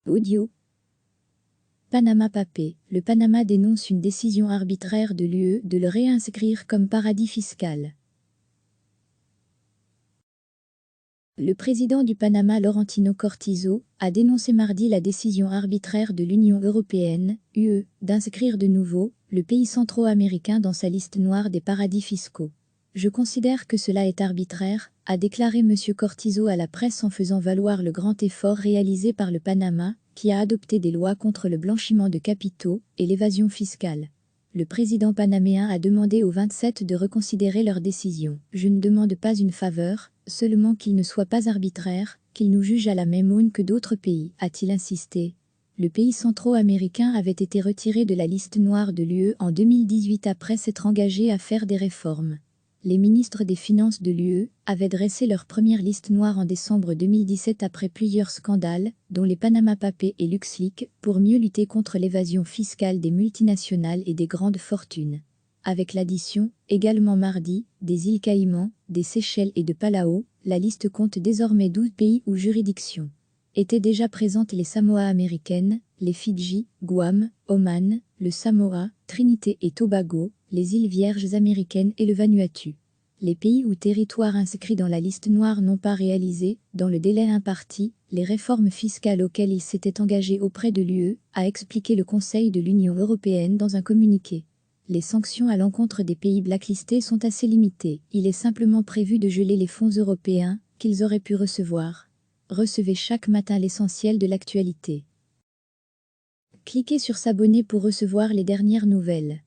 Audio. Panama Papers. Le Panama dénonce une décision arbitraire de l'UE de le réinscrire comme paradis fiscal. Le président du Panama, Laurentino Cortizo, a dénoncé mardi la décision arbitraire de l'Union européenne, UE, d'inscrire de nouveau le pays centro-américain dans sa liste noire des paradis fiscaux. Je considère que cela est arbitraire, a déclaré M. Cortizo à la presse en faisant valoir le grand effort réalisé par le Panama, qui a adopté des lois contre le blanchiment de capitaux et l'évasion fiscale. Le président panaméen a demandé aux 27 de reconsidérer leur décision. Je ne demande pas une faveur, seulement qu'il ne soit pas arbitraire, qu'il nous juge à la même aune que d'autres pays, a-t-il insisté. Le pays centro-américain avait été retiré de la liste noire de l'UE en 2018 après s'être engagé à faire des réformes. Les ministres des Finances de l'UE avaient dressé leur première liste noire en décembre 2017 après plusieurs scandales, dont les Panama Papers et LuxLeaks, pour mieux lutter contre l'évasion fiscale des multinationales et des grandes fortunes. Avec l'addition, également mardi, des îles Caïmans, des Seychelles et de Palau, la liste compte désormais 12 pays ou juridictions. Étaient déjà présentes les Samoa américaines, les Fidji, Guam, Oman, le Samoa, Trinité et Tobago, les îles Vierges américaines et le Vanuatu. Les pays ou territoires inscrits dans la liste noire n'ont pas réalisé, dans le délai imparti, les réformes fiscales auxquelles ils s'étaient engagés auprès de l'UE, a expliqué le Conseil de l'Union européenne dans un communiqué. Les sanctions à l'encontre des pays blacklistés sont assez limitées. Il est simplement prévu de geler les fonds européens qu'ils auraient pu recevoir. Recevez chaque matin l'essentiel de l'actualité. Cliquez sur s'abonner pour recevoir les dernières nouvelles.